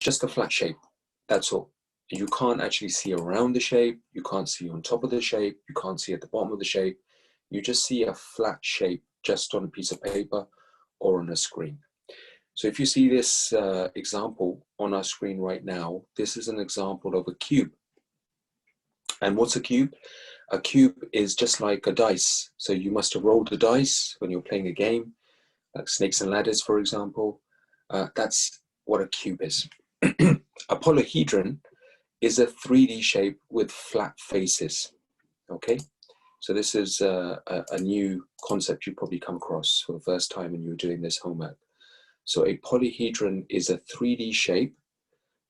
just a flat shape. That's all. You can't actually see around the shape. You can't see on top of the shape. You can't see at the bottom of the shape. You just see a flat shape just on a piece of paper or on a screen. So if you see this example on our screen right now, this is an example of a cube. And what's a cube? A cube is just like a dice. So you must have rolled the dice when you're playing a game, like Snakes and Ladders, for example. That's what a cube is. A polyhedron is a 3D shape with flat faces. Okay, so this is a new concept you probably come across for the first time when you're doing this homework. So a polyhedron is a 3D shape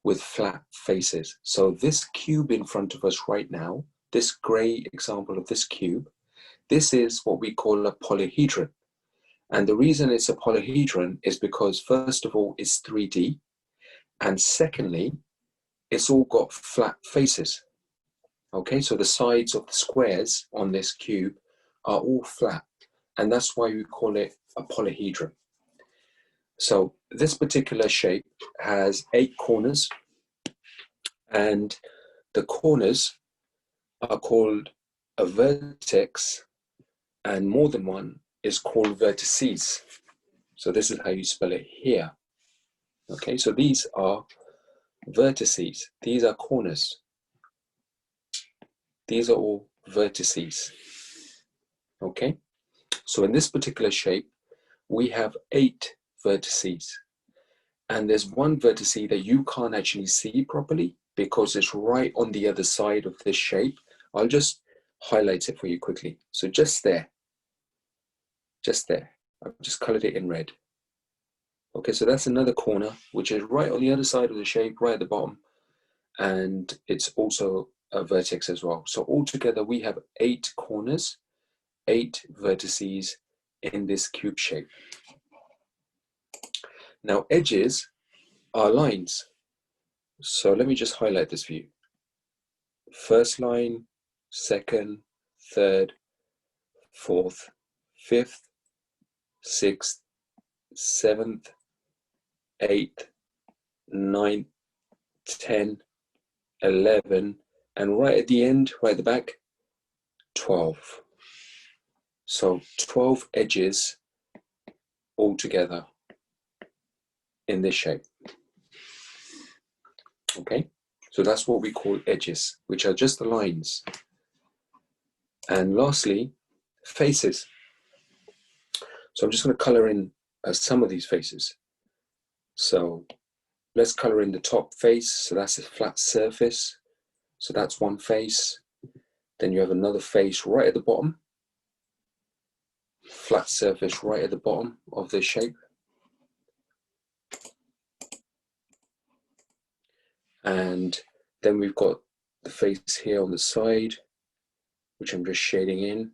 with flat faces. So this cube in front of us right now, this gray example of this cube, this is what we call a polyhedron. And the reason it's a polyhedron is because, first of all, it's 3D. And secondly, it's all got flat faces. Okay, so the sides of the squares on this cube are all flat. And that's why we call it a polyhedron. So this particular shape has 8 corners. And the corners are called a vertex, and more than one is called vertices. So this is how you spell it here. Okay, so these are vertices. These are corners. These are all vertices. Okay, so in this particular shape, we have 8 vertices. And there's one vertice that you can't actually see properly because it's right on the other side of this shape. I'll just highlight it for you quickly. So just there. Just there. I've just colored it in red. Okay, so that's another corner, which is right on the other side of the shape, right at the bottom. And it's also a vertex as well. So altogether, we have 8 corners, 8 vertices in this cube shape. Now, edges are lines. So let me just highlight this for you. First line, second, third, fourth, fifth, sixth, seventh, 8th, 9th, 10, 11, and right at the end, right at the back, 12. So 12 edges all together in this shape. Okay, so that's what we call edges, which are just the lines. And lastly, faces. So I'm just going to color in some of these faces. So let's color in the top face. So that's a flat surface. So that's one face. Then you have another face right at the bottom. Flat surface right at the bottom of this shape. And then we've got the face here on the side, which I'm just shading in.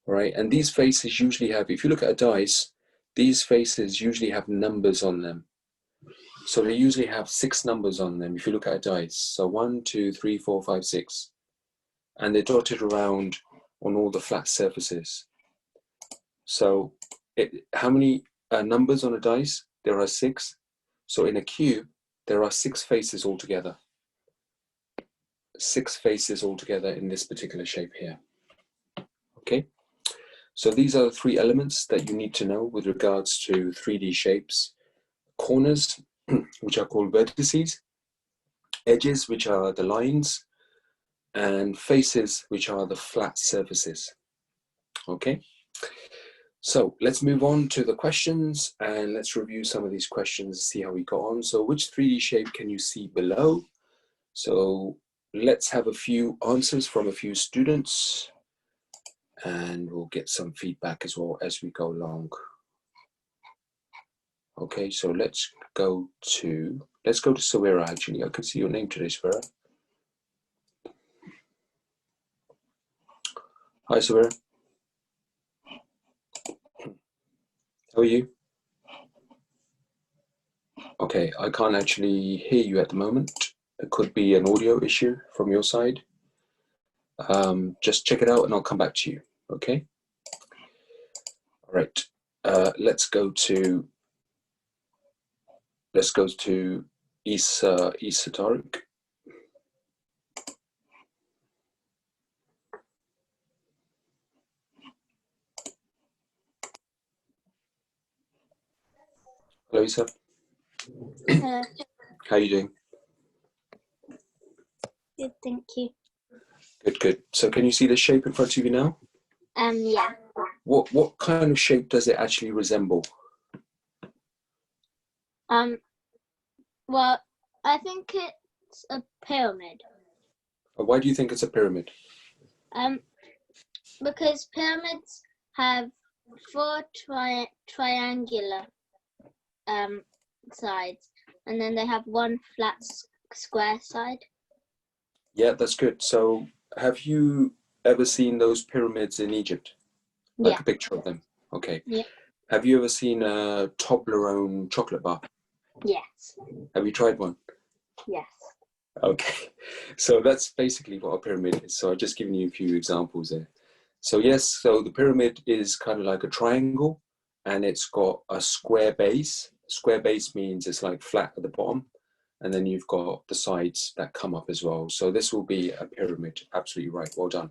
Right, and these faces usually have, if you look at a dice, these faces usually have numbers on them. So they usually have 6 numbers on them if you look at a dice. So 1, 2, 3, 4, 5, 6. And they're dotted around on all the flat surfaces. So how many numbers on a dice? There are 6. So in a cube, there are 6 faces altogether. 6 faces altogether in this particular shape here. Okay, so these are the 3 elements that you need to know with regards to 3D shapes. Corners, which are called vertices, edges, which are the lines, and faces, which are the flat surfaces. Okay, so let's move on to the questions and let's review some of these questions, see how we got on. So which 3D shape can you see below? So let's have a few answers from a few students and we'll get some feedback as well as we go along. Okay, so let's go to Sawira actually. I can see your name today, Sawira. Hi, Sawira. How are you? Okay, I can't actually hear you at the moment. It could be an audio issue from your side. Just check it out and I'll come back to you, okay? All right, let's go to Isa Tariq. Hello, Isa. Hello. How are you doing? Good, thank you. Good, good. So can you see the shape in front of you now? Yeah. What kind of shape does it actually resemble? Well, I think it's a pyramid. Why do you think it's a pyramid? Because pyramids have 4 triangular sides, and then they have 1 flat square side. Yeah, that's good. So have you ever seen those pyramids in Egypt? Like a picture of them? Okay. Yeah. Have you ever seen a Toblerone chocolate bar? Yes. Have you tried one? Yes. Okay. So that's basically what a pyramid is. So I've just given you a few examples there. So yes, so the pyramid is kind of like a triangle, and it's got a square base. Square base means it's like flat at the bottom, and then you've got the sides that come up as well. So this will be a pyramid. Absolutely right. Well done.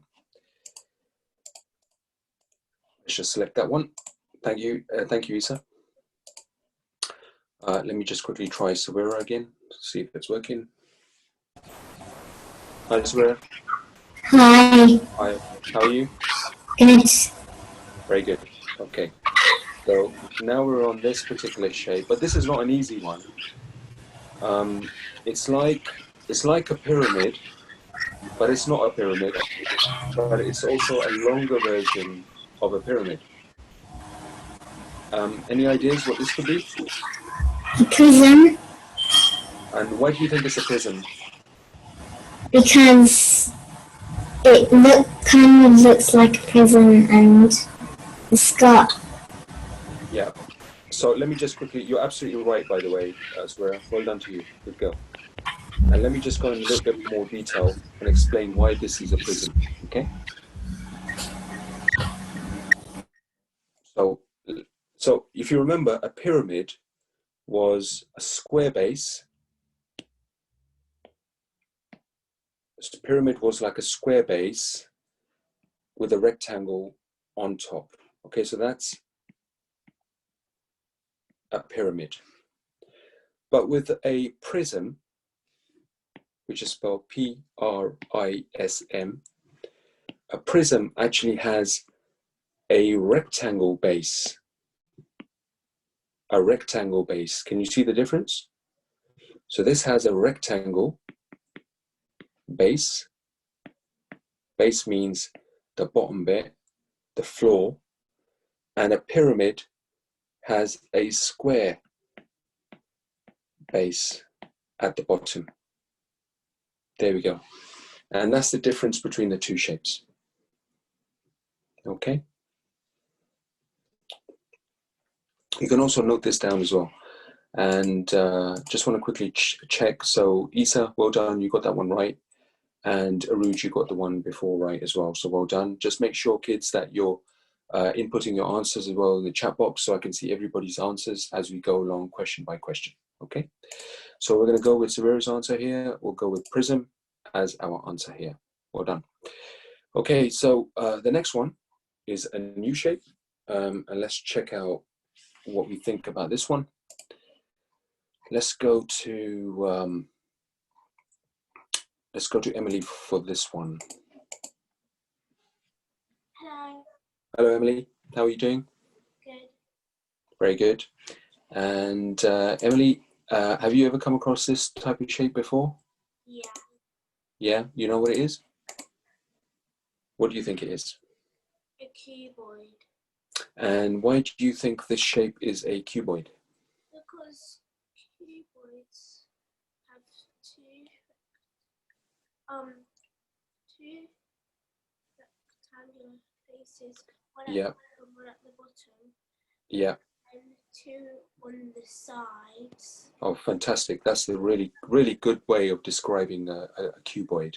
Let's just select that one. Thank you. Thank you, Isa. Let me just quickly try Savera again, see if it's working. Hi, Savera. Hi. Hi. How are you? Good. Very good. Okay. So now we're on this particular shape, but this is not an easy one. It's like a pyramid, but it's not a pyramid, but it's also a longer version of a pyramid. Any ideas what this could be? A prism, And why do you think it's a prism? because it kind of looks like a prism, and it's got. Yeah. So let me just quickly, you're absolutely right, by the way, Swera. Well done to you. Good girl. And let me just go in a little bit more detail and explain why this is a prism, okay? So if you remember, a pyramid was a square base. So the pyramid was like a square base with a rectangle on top. Okay, so that's a pyramid. But with a prism, which is spelled P-R-I-S-M, a prism actually has a rectangle base. A rectangle base. Can you see the difference? So this has a rectangle base. Base means the bottom bit, the floor, and a pyramid has a square base at the bottom. There we go. And that's the difference between the two shapes. Okay. You can also note this down as well. And just want to quickly check. So Isa, well done. You got that one right. And Aruj, you got the one before right as well. So well done. Just make sure, kids, that you're inputting your answers as well in the chat box so I can see everybody's answers as we go along question by question. Okay. So we're going to go with Savera's answer here. We'll go with prism as our answer here. Well done. Okay, so the next one is a new shape. And let's check out what we think about this one. Let's go to Emily for this one. Hello. Hello, Emily. How are you doing? Good. Very good. And Emily, have you ever come across this type of shape before? Yeah. Yeah, you know what it is? What do you think it is? A cuboid. And why do you think this shape is a cuboid? Because cuboids have two rectangular faces, one at the top and one at the bottom. Yeah. And 2 on the sides. Oh, fantastic. That's a really, really good way of describing a cuboid.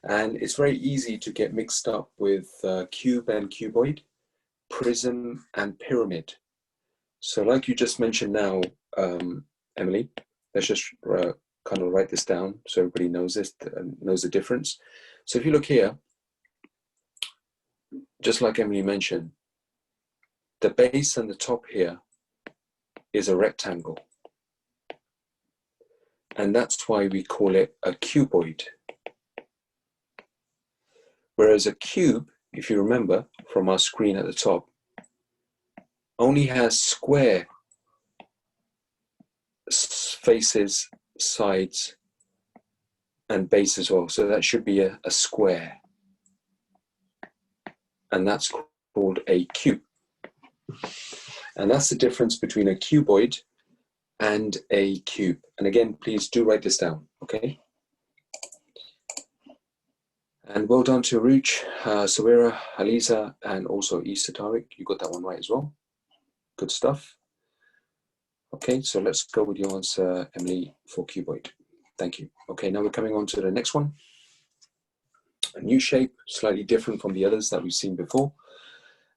And it's very easy to get mixed up with cube and cuboid, prism and pyramid. So like you just mentioned now, Emily, let's just kind of write this down so everybody knows this, knows the difference. So if you look here, just like Emily mentioned, the base and the top here is a rectangle. And that's why we call it a cuboid. Whereas a cube, if you remember from our screen at the top, only has square faces, sides, and base as well. So that should be a square. And that's called a cube. And that's the difference between a cuboid and a cube. And again, please do write this down, okay? And well done to Aruj, Sawira, Aliza, and also Isa Tariq. You got that one right as well. Good stuff. Okay, so let's go with your answer, Emily, for cuboid. Thank you. Okay, now we're coming on to the next one. A new shape, slightly different from the others that we've seen before.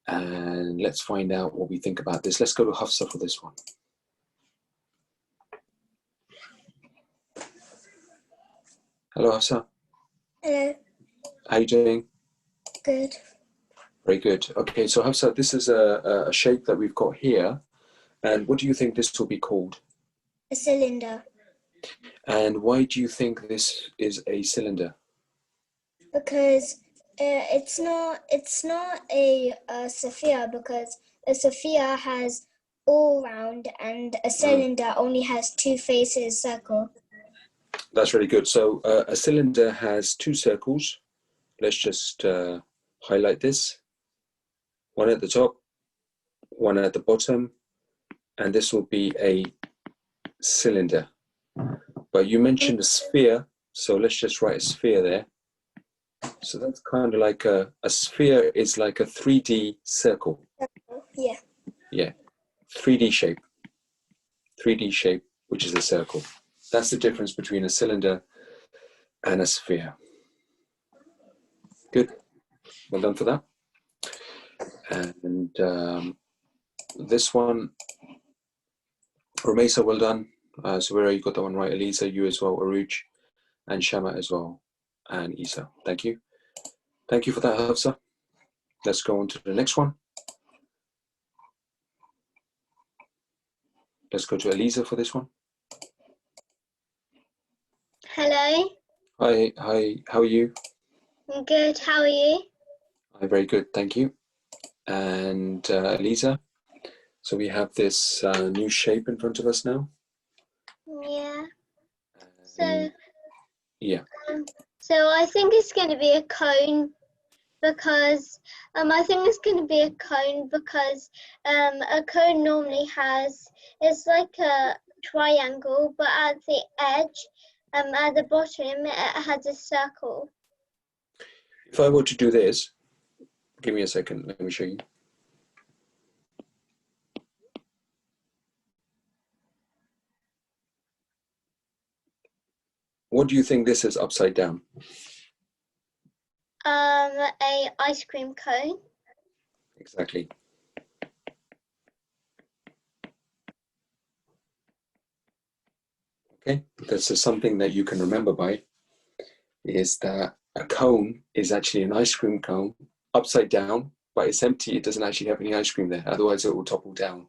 And let's find out what we think about this. Let's go to Hafsa for this one. Hello, Hafsa. Hello. How are you doing? Good. Very good. Okay, so Hafsa, this is a shape that we've got here. And what do you think this will be called? A cylinder. And why do you think this is a cylinder? Because it's not a sphere, because a sphere has all round and a cylinder only has two faces, circle. That's really good. So a cylinder has two circles. Let's just highlight this. One at the top, one at the bottom, and this will be a cylinder. But you mentioned a sphere, so let's just write a sphere there. So that's kind of like a sphere is like a 3D circle. Yeah. Yeah, 3D shape. 3D shape, which is a circle. That's the difference between a cylinder and a sphere. Good. Well done for that. And this one, Romesa, well done. Sawira, you got that one right. Elisa, you as well. Aruj, and Shama as well. And Isa. Thank you. Thank you for that, Hafsa. Let's go on to the next one. Let's go to Elisa for this one. Hello. Hi, how are you? I'm good. How are you? I'm very good, thank you. And Elisa, so we have this new shape in front of us now. Yeah. And, yeah. So I think it's going to be a cone, because I think it's going to be a cone because a cone normally it's like a triangle, but at the edge, at the bottom, it has a circle. If I were to do this, give me a second, let me show you. What do you think this is upside down? A ice cream cone. Exactly. Okay, this is something that you can remember by, is that a cone is actually an ice cream cone upside down, but it's empty. It doesn't actually have any ice cream there. Otherwise it will topple down.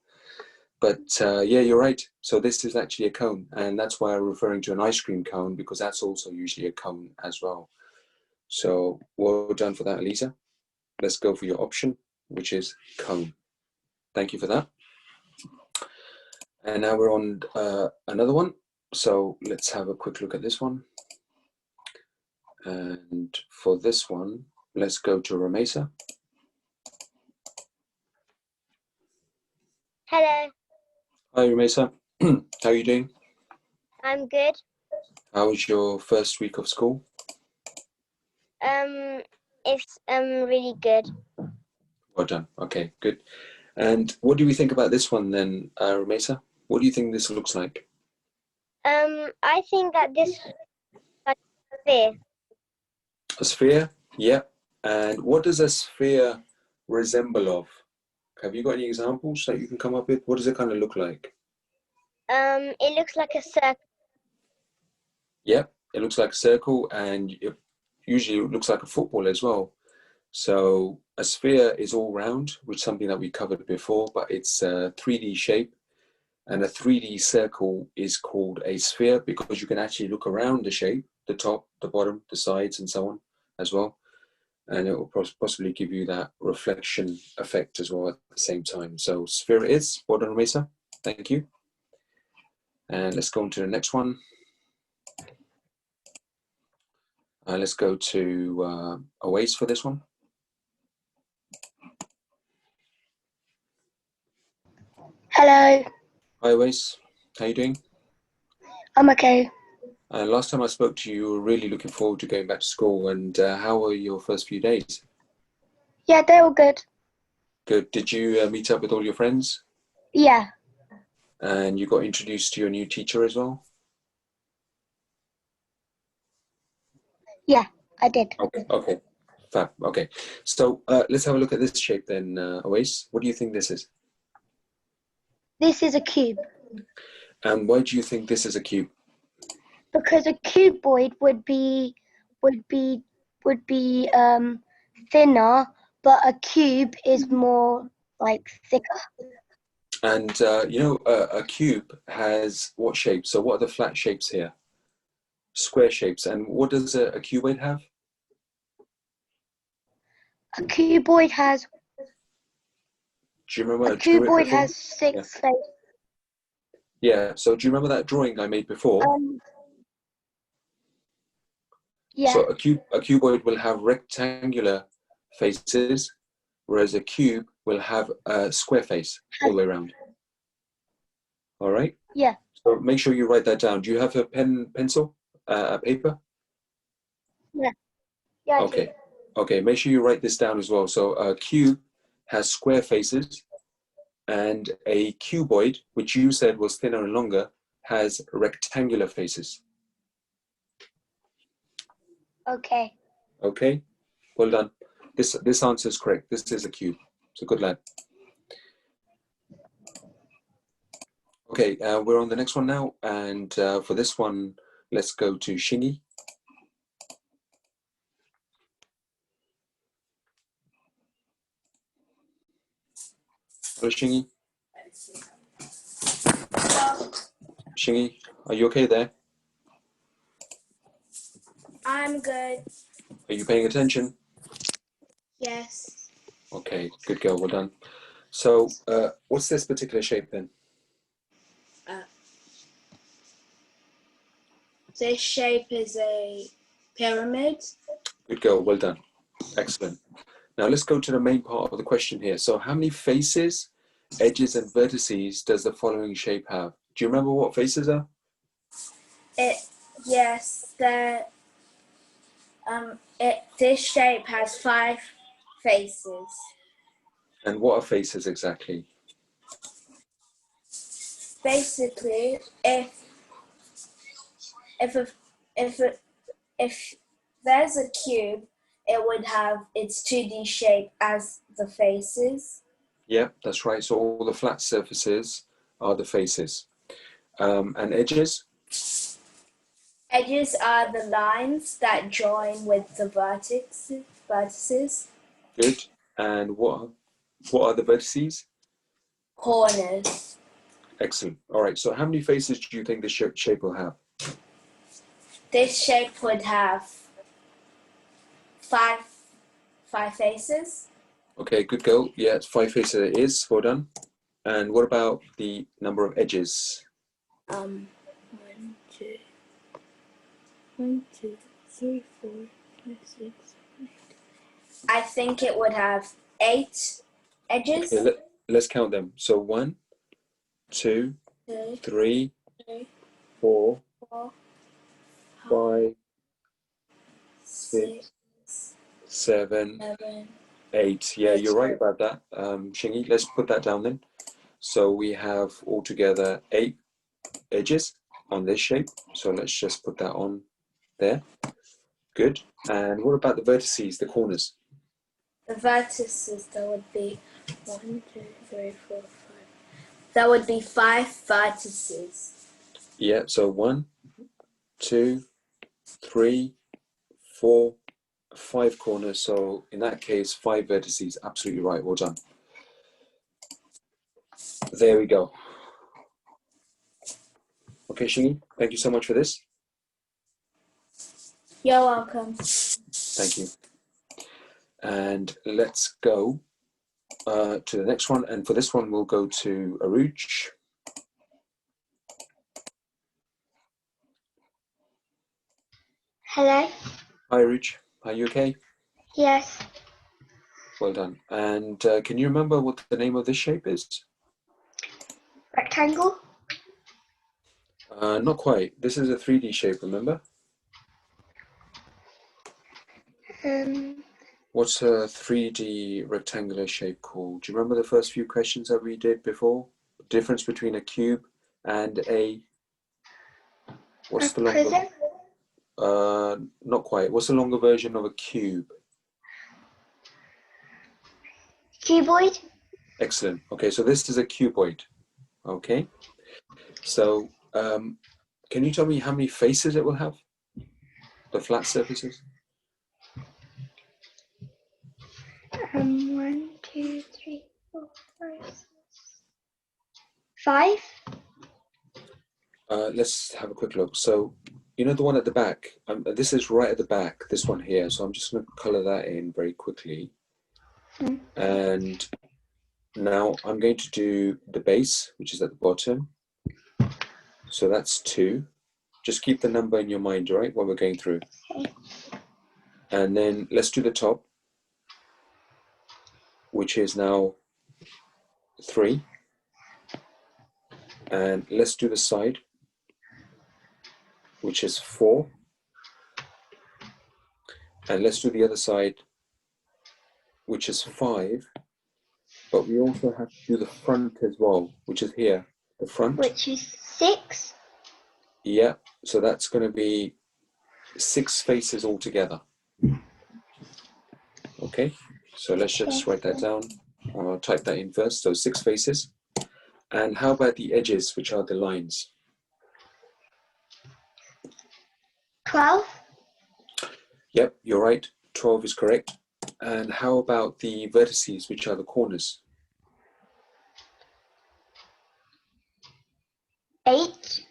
But yeah, you're right. So this is actually a cone, and that's why I'm referring to an ice cream cone, because that's also usually a cone as well. So well done for that, Elisa. Let's go for your option, which is cone. Thank you for that. And now we're on another one. So let's have a quick look at this one. And for this one, let's go to Romesa. Hello. Hi, Romesa. How are you doing? I'm good. How was your first week of school? It's really good. Well done. Okay, good. And what do we think about this one then, Romesa? What do you think this looks like? I think that this is a sphere. A sphere? Yeah. And what does a sphere resemble of? Have you got any examples that you can come up with? What does it kind of look like? It looks like a circle. Yep, it looks like a circle, and it usually looks like a football as well. So a sphere is all round, which is something that we covered before, but it's a 3D shape. And a 3D circle is called a sphere because you can actually look around the shape, the top, the bottom, the sides, and so on as well. And it will possibly give you that reflection effect as well at the same time. So sphere it is. Well done, Mesa. Thank you. And let's go on to the next one. Let's go to Oase for this one. Hello, Hi, Oase. How you doing? I'm okay. Last time I spoke to you, you were really looking forward to going back to school. And how were your first few days? Yeah, they're all good. Good. Did you meet up with all your friends? Yeah, And you got introduced to your new teacher as well? yeah, I did. Okay, okay. Fab, okay. So let's have a look at this shape then, Oase. What do you think this is? This is a cube And why do you think this is a cube? because a cuboid would be thinner, but a cube is more like thicker. And a cube has what shape? So what are the flat shapes here? Square shapes. And what does a cuboid have? A cuboid has Do you remember? a cuboid has six faces. Yeah. So do you remember that drawing I made before? Yeah, So a cuboid will have rectangular faces, whereas a cube will have a square face all the way around. All right. yeah, So make sure you write that down. Do you have a pencil, a paper? yeah. I Okay. do. Okay. Make sure you write this down as well. So a cube has square faces, and a cuboid, which you said was thinner and longer, has rectangular faces. Okay. Okay. Well done. This answer is correct. This is a cube. So good lad. Okay, we're on the next one now, and for this one, let's go to Shingy. Hello, Shingy. Shingy, are you okay there? I'm good. Are you paying attention? Yes. Okay, good girl, well done. So, what's this particular shape then? This shape is a pyramid. Good girl, well done. Excellent. Now let's go to the main part of the question here. So how many faces, edges, and vertices does the following shape have? Do you remember what faces are? This shape has 5 faces. And what are faces exactly? Basically, if there's a cube, it would have its 2D shape as the faces. Yeah, that's right. So all the flat surfaces are the faces. And edges? Edges are the lines that join with the vertices. Good. And what are the vertices? Corners. Excellent. All right. So how many faces do you think this shape will have? This shape would have five faces. Okay, good girl. Yeah, it's 5 faces it is. Well done. And what about the number of edges? 1, 2, 3, 4, 5, 6. I think it would have 8 edges. Okay, let's count them. So 1, 2, 3, 4, 5, 6, 7, 8. Yeah, you're right about that, Shingy. Let's put that down then. So we have altogether 8 edges on this shape. So let's just put that on there. Good. And what about the vertices, the corners? The vertices, that would be 1, 2, 3, 4, 5. That would be 5 vertices. Yeah, so 1, 2, 3, 4, 5 corners. So in that case, 5 vertices. Absolutely right. Well done. There we go. Okay, Shini, thank you so much for this. You're welcome. Thank you. And let's go to the next one. And for this one, we'll go to Aruj. Hello? Hi, Aruj. Are you okay? Yes. Well done. And can you remember what the name of this shape is? Rectangle? Not quite. This is a 3D shape, remember? What's a 3D rectangular shape called? Do you remember the first few questions that we did before? The difference between a cube and a... What's the longer... Prism? Not quite. What's the longer version of a cube? Cuboid? Excellent. Okay, so this is a cuboid. Okay. So can you tell me how many faces it will have? The flat surfaces? 1, 2, 3, 4, 5, 6. 5? Let's have a quick look. So, you know the one at the back? This is right at the back, this one here. So I'm just going to color that in very quickly. And now I'm going to do the base, which is at the bottom. So that's 2. Just keep the number in your mind, right, when we're going through. And then let's do the top, which is now 3. And let's do the side, which is 4. And let's do the other side, which is 5. But we also have to do the front as well, which is here, the front. Which is 6. Yeah, so that's going to be 6 faces altogether. Okay, so let's just write that down. I'll type that in first. So 6 faces. And how about the edges, which are the lines? 12. Yep, you're right. 12 is correct. And how about the vertices, which are the corners? 8.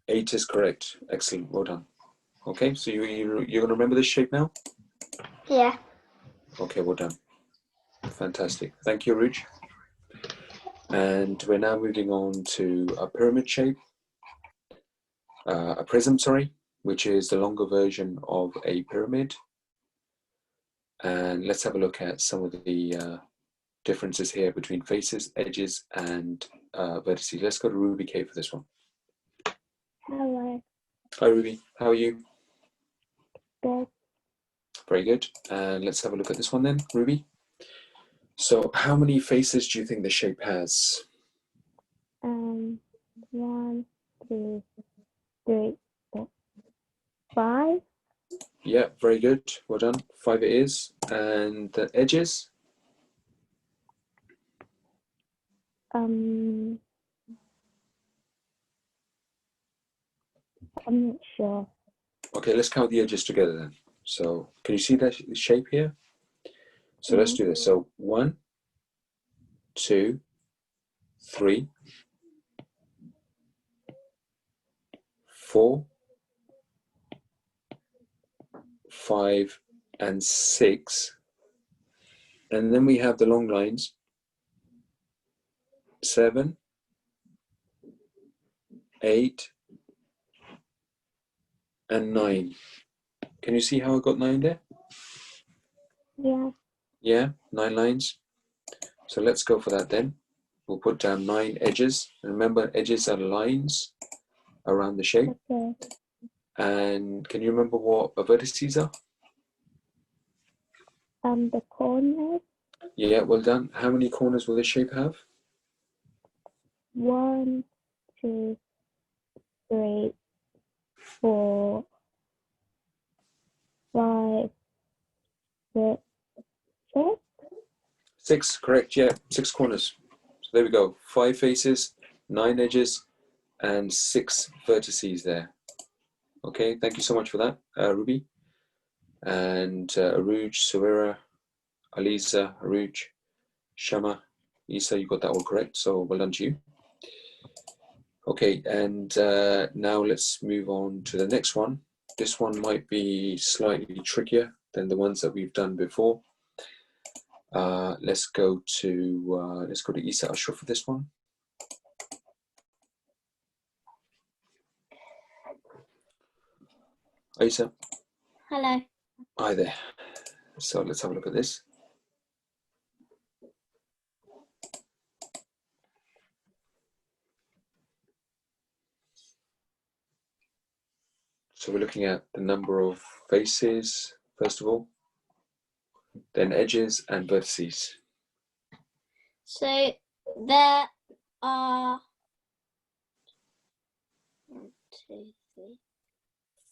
8 is correct. Excellent. Well done. Okay, so you're going to remember this shape now? Yeah. Okay, well done. Fantastic. Thank you, Ruj. And we're now moving on to a pyramid shape, a prism, sorry, which is the longer version of a pyramid. And let's have a look at some of the differences here between faces, edges, and vertices. Let's go to Ruby K for this one. Hello. Hi, Ruby. How are you? Good. Very good. And let's have a look at this one then, Ruby. So how many faces do you think the shape has? 1, 2, 3, 4, 5. Yeah, very good. Well done. 5 it is. And the edges? I'm not sure. Okay, let's count the edges together then. So can you see that shape here? So let's do this. So 1, 2, 3, 4, 5, and 6. And then we have the long lines. 7, 8, and 9. Can you see how I got 9 there? Yeah. Yeah, 9 lines. So let's go for that then. We'll put down 9 edges. And remember, edges are lines around the shape. Okay. And can you remember what vertices are? The corners. Yeah, well done. How many corners will this shape have? 1, 2, 3, 4, 5, 6, 6. 6, correct, yeah, 6 corners. So there we go. 5 faces, 9 edges, and 6 vertices there. Okay, thank you so much for that, Ruby. And Aruj, Sawira, Aliza, Aruj, Shama, Isa, you got that all correct, so well done to you. Okay, and now let's move on to the next one. This one might be slightly trickier than the ones that we've done before. Let's go to Isa Ashraf for this one. Isa. Hello. Hi there. So let's have a look at this. So we're looking at the number of faces, first of all, then edges and vertices. So there are 1, 2, 3,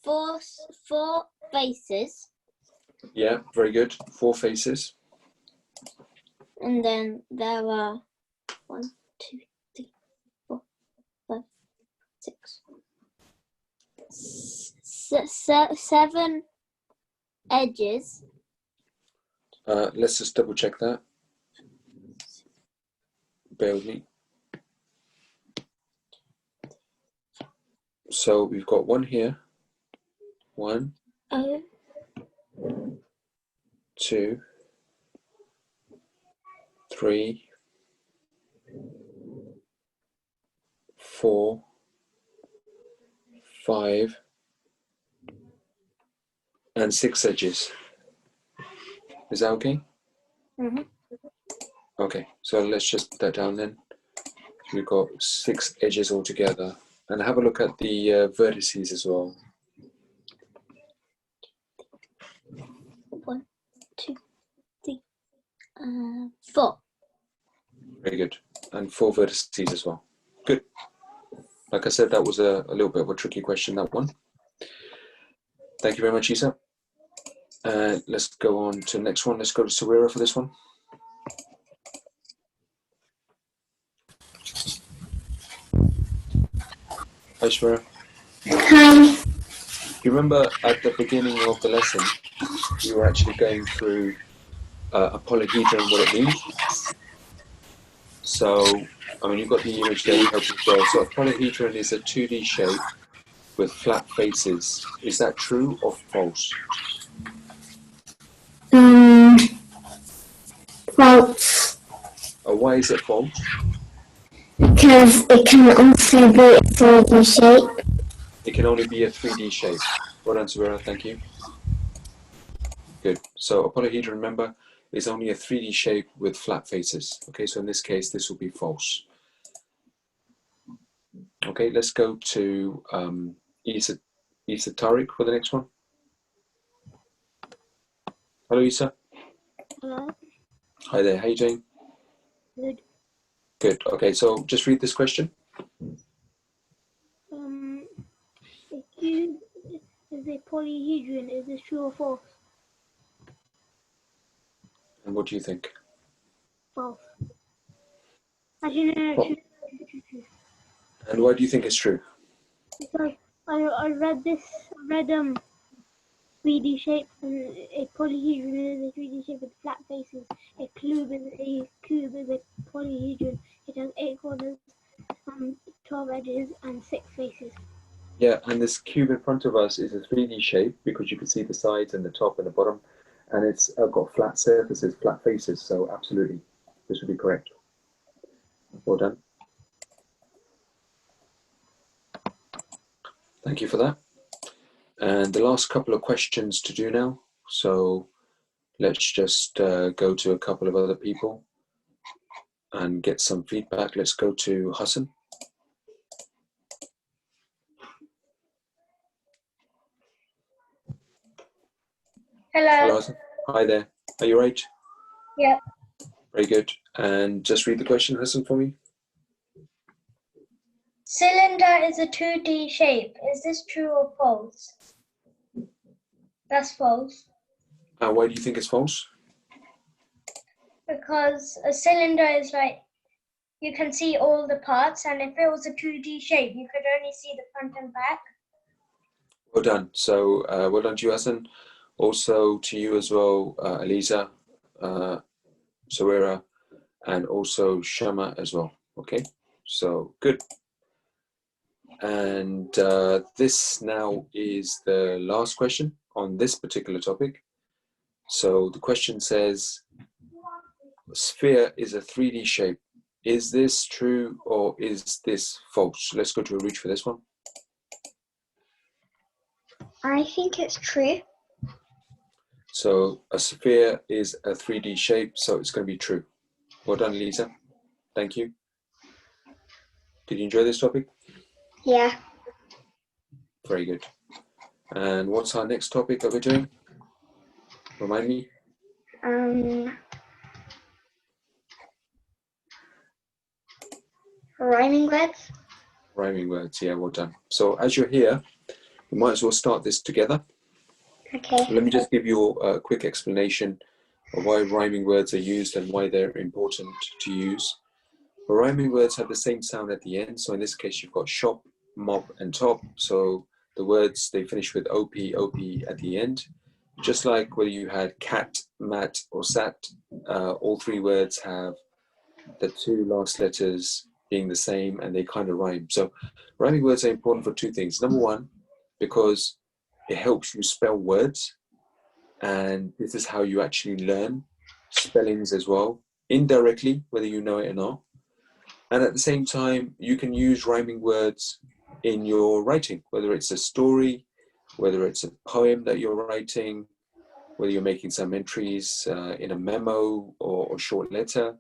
4 faces, Yeah, very good. 4 faces. and then there are 1, 2, 3, 4, 5, 6, 7 edges. Let's just double check that. Bear with me. So we've got 1 here. 1, 2, 3, 4, 5, and 6 edges. Is that okay? Mm-hmm. Okay, so let's just put that down then. We've got 6 edges altogether. And have a look at the vertices as well. 1, 2, 3, 4. Very good. And 4 vertices as well. Good. Like I said, that was a little bit of a tricky question, that one. Thank you very much, Isa. Let's go on to the next one. Let's go to Sawira for this one. Hi, Sawira. Hi. You remember at the beginning of the lesson, you were actually going through a polyhedron, what it means. So, I mean, you've got the image there to help you as well. So a polyhedron is a 2D shape with flat faces. Is that true or false? False. Why is it false? Because it can also be a 3D shape. It can only be a 3D shape. Well done, Sawira, thank you. Good. So a polyhedron, remember, is only a 3D shape with flat faces. Okay, so in this case, this will be false. Okay, let's go to Isa Tariq for the next one. Hello, Isa. Hello. Hi there, how you doing? Good. Good. Okay, so just read this question. A cube is a polyhedron. Is this true or false? And what do you think? False. Actually, no, False. true. And why do you think it's true? Because I read 3D shape, and a polyhedron is a 3D shape with flat faces. A cube is a polyhedron. It has 8 corners, 12 edges, and 6 faces. Yeah, and this cube in front of us is a 3D shape because you can see the sides and the top and the bottom, and it's got flat surfaces, flat faces, so absolutely, this would be correct. Well done. Thank you for that. And the last couple of questions to do now, so let's just go to a couple of other people and get some feedback. Let's go to Hassan. Hello, Hassan. Hi there. Are you right? Yeah. Very good. And just read the question, Hassan, for me. Cylinder is a 2D shape. Is this true or false? That's false. Why do you think it's false? Because a cylinder is like, you can see all the parts, and if it was a 2D shape, you could only see the front and back. Well done. So well done to you, Hassan. Also to you as well, Eliza, Sawira, and also Shama as well. Okay, so good. And this now is the last question on this particular topic. So the question says, sphere is a 3D shape. Is this true or is this false? Let's go to a reach for this one. I think it's true. So a sphere is a 3D shape, so it's going to be true. Well done, Lisa. Thank you. Did you enjoy this topic? Yeah. Very good. And what's our next topic that we're doing? Remind me. Rhyming words. Rhyming words, yeah, well done. So as you're here, we might as well start this together. Okay. Let me just give you a quick explanation of why rhyming words are used and why they're important to use. But rhyming words have the same sound at the end. So in this case, you've got shop, mop, and top. So the words, they finish with OP, OP at the end. Just like whether you had cat, mat, or sat, all three words have the two last letters being the same and they kind of rhyme. So rhyming words are important for two things. Number one, because it helps you spell words, and this is how you actually learn spellings as well, indirectly, whether you know it or not. And at the same time, you can use rhyming words in your writing, whether it's a story, whether it's a poem that you're writing, whether you're making some entries in a memo or a short letter,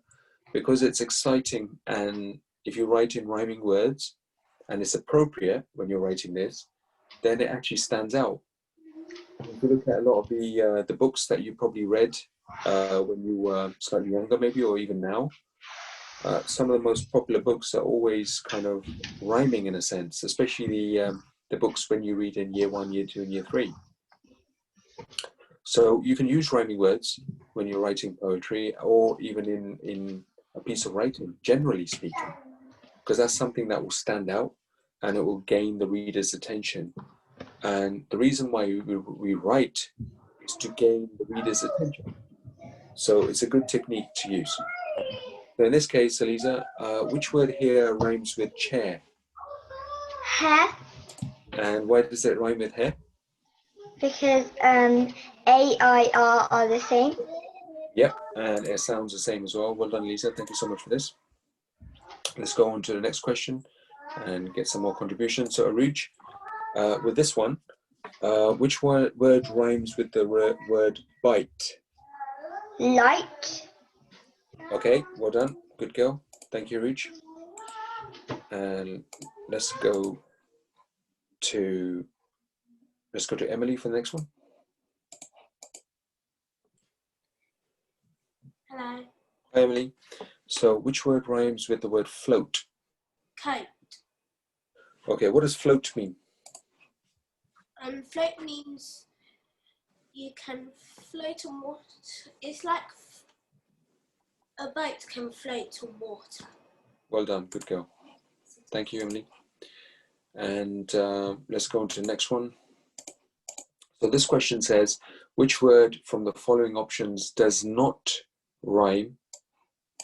because it's exciting. And if you write in rhyming words and it's appropriate when you're writing this, then it actually stands out. If you look at a lot of the books that you probably read when you were slightly younger, maybe, or even now, some of the most popular books are always kind of rhyming in a sense, especially the books when you read in year 1, year 2, and year 3. So you can use rhyming words when you're writing poetry or even in a piece of writing, generally speaking, because that's something that will stand out and it will gain the reader's attention. And the reason why we write is to gain the reader's attention. So it's a good technique to use. So in this case, Eliza, which word here rhymes with chair? Hair. And why does it rhyme with hair? Because A-I-R are the same. Yep, and it sounds the same as well. Well done, Lisa. Thank you so much for this. Let's go on to the next question and get some more contributions. So, Aruj, with this one, which word rhymes with the word bite? Light. Okay, well done. Good girl. Thank you, Aruj. And let's go to Emily for the next one. Hello. Hi, Emily. So, which word rhymes with the word float? Coat. Okay, what does float mean? Float means you can float on water. It's like a boat can float on water. Well done, good girl. Thank you, Emily. And let's go on to the next one. So this question says, which word from the following options does not rhyme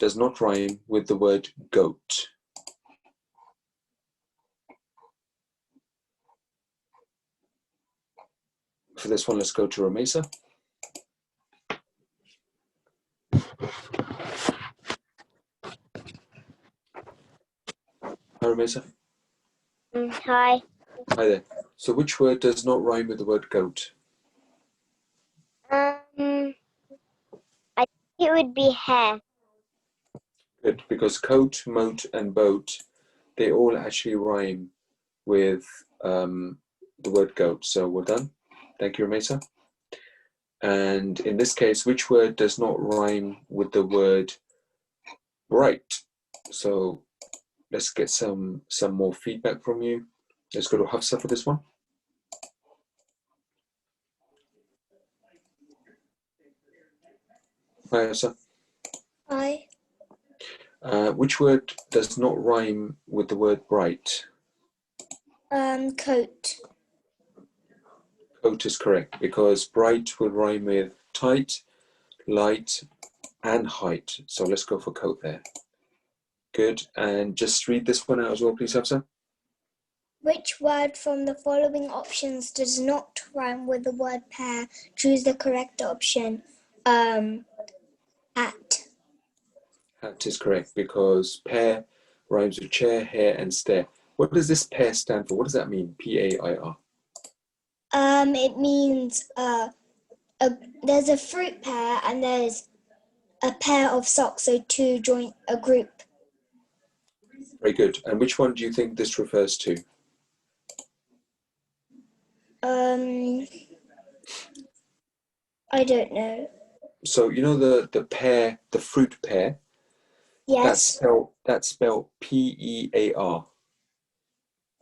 with the word goat? For this one, let's go to Ramesa. Hi, Ramesa. Hi. Hi there. So which word does not rhyme with the word goat? I think it would be hair. Good, because coat, moat, and boat, they all actually rhyme with the word goat. So well done. Thank you, Ramesa. And in this case, which word does not rhyme with the word bright? So let's get some more feedback from you. Let's go to Hafsa for this one. Hi, Hafsa. Hi. Which word does not rhyme with the word bright? Coat. Coat is correct because bright will rhyme with tight, light, and height. So let's go for coat there. Good. And just read this one out as well, please, Hafsa. Which word from the following options does not rhyme with the word pair? Choose the correct option. At. Hat is correct because pair rhymes with chair, hair, and stare. What does this pair stand for? What does that mean? P-A-I-R. It means there's a fruit pair and there's a pair of socks, so two join a group. Very good. And which one do you think this refers to? I don't know. So you know the pair, the fruit pair. Yes. That's spelled P-E-A-R.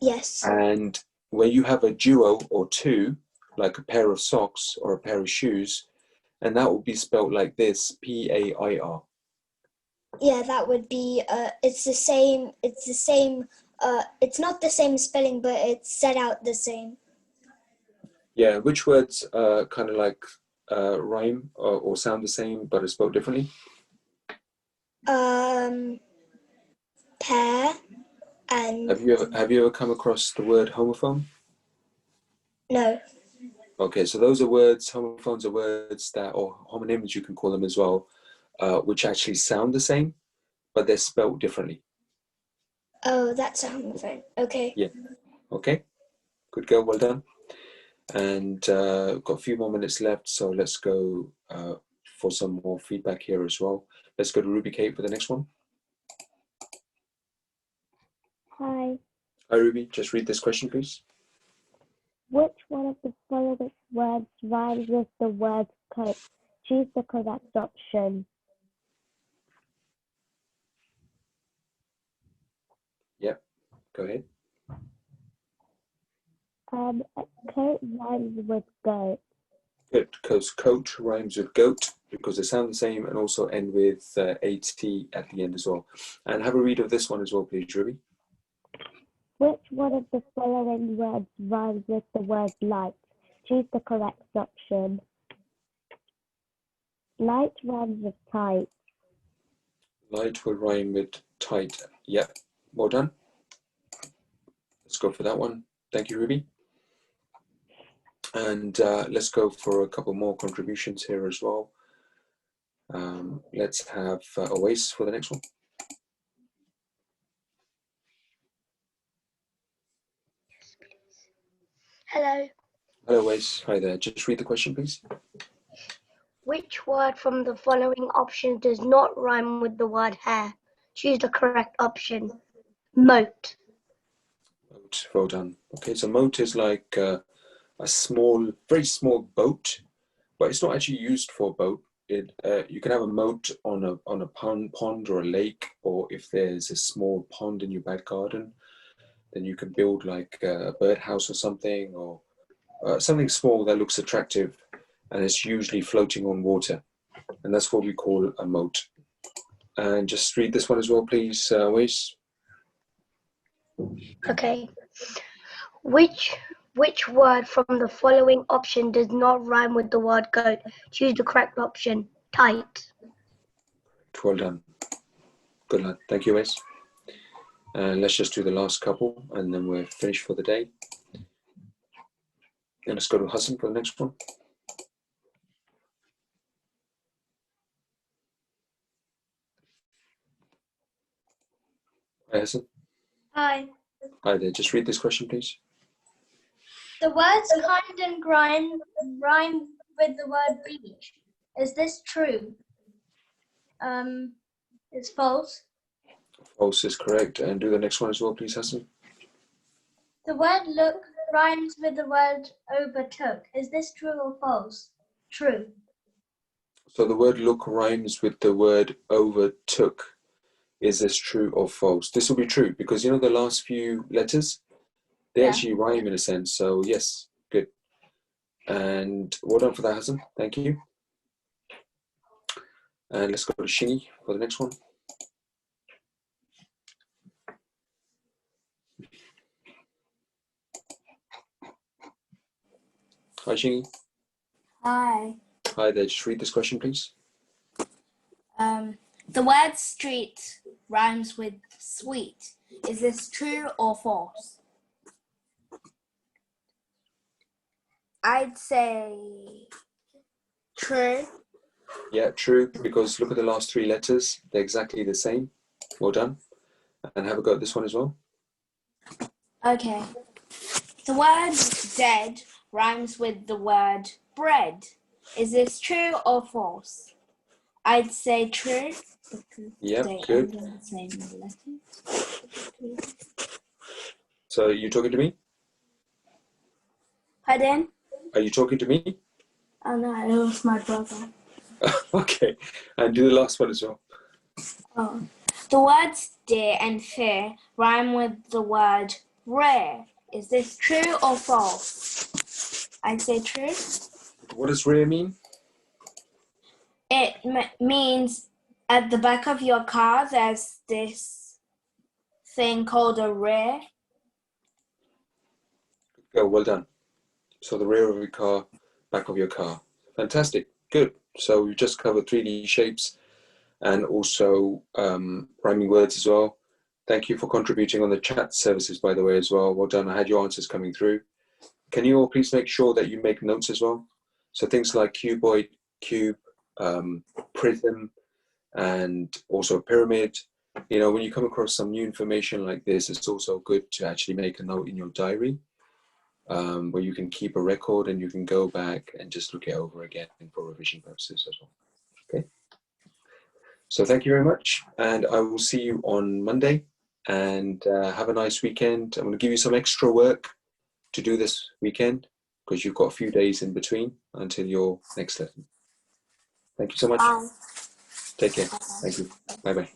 Yes. And when you have a duo or two, like a pair of socks or a pair of shoes, and that will be spelled like this, P-A-I-R. Yeah, that would be. It's the same. It's the same. It's not the same spelling, but it's set out the same. Yeah, which words kind of like rhyme or sound the same but are spelled differently? Pair and Have you ever come across the word homophone? no. Okay, so those are words. Homophones are words that, or homonyms, you can call them as well, which actually sound the same, but they're spelled differently. Oh, that's a homophone. Okay. Yeah. Okay. Good girl. Well done. And got a few more minutes left, so let's go for some more feedback here as well. Let's go to Ruby Kate for the next one. Hi. Hi, Ruby. Just read this question, please. Which one of the following words rhymes with the word coat? Choose the correct option. Yep. Go ahead. Coat rhymes with goat. Good, because coat rhymes with goat because they sound the same and also end with AT at the end as well. And have a read of this one as well, please, Ruby. Which one of the following words rhymes with the word light? Choose the correct option. Light rhymes with tight. Light will rhyme with tight. Yep. Well done. Let's go for that one. Thank you, Ruby. And let's go for a couple more contributions here as well. Let's have Awais for the next one. Hello. Hello, Awais. Hi there. Just read the question, please. Which word from the following options does not rhyme with the word hair? Choose the correct option. Moat. Moat. Well done. Okay, so moat is like a small, very small boat, but it's not actually used for a boat. You can have a moat on a pond or a lake, or if there's a small pond in your back garden, then you can build like a birdhouse or something, or something small that looks attractive, and it's usually floating on water, and that's what we call a moat. And just read this one as well, please, Wais. Okay. Which word from the following option does not rhyme with the word goat? Choose the correct option. Tight. Well done. Good luck. Thank you, Wais. And let's just do the last couple, and then we're finished for the day. And let's go to Hassan for the next one. Hi, Hassan. Hi. Hi there. Just read this question, please. The words kind and grind rhyme with the word beach. Is this true? It's false. False is correct. And do the next one as well, please, Hassan. The word look rhymes with the word overtook. Is this true or false? True. So the word look rhymes with the word overtook. Is this true or false? This will be true because you know the last few letters, they actually rhyme in a sense. So yes, good. And well done for that, Hassan. Thank you. And let's go to Shingy for the next one. Hi, Shingy. Hi. Hi there. Just read this question, please. The word street rhymes with sweet. Is this true or false? I'd say true. Yeah, true, because look at the last three letters. They're exactly the same. Well done. And have a go at this one as well. Okay. The word dead rhymes with the word bread. Is this true or false? I'd say true because Yeah, they good. end in the same letter. So are you talking to me? Pardon? Are you talking to me? Oh no, it was my brother. Okay. And do the last one as well. Oh. The words dear and fair rhyme with the word rare. Is this true or false? I'd say true. What does rare mean? It means at the back of your car there's this thing called a rear. Oh, well done. So the rear of your car, back of your car. Fantastic. Good. So we just covered 3D shapes and also rhyming words as well. Thank you for contributing on the chat services, by the way, as well. Well done. I had your answers coming through. Can you all please make sure that you make notes as well? So things like cuboid, cube, prism, and also pyramid. You know, when you come across some new information like this, it's also good to actually make a note in your diary where you can keep a record and you can go back and just look it over again for revision purposes as well. Okay. So thank you very much. And I will see you on Monday and have a nice weekend. I'm going to give you some extra work to do this weekend because you've got a few days in between until your next lesson. Thank you so much. Bye. Take care. Thank you. Bye-bye.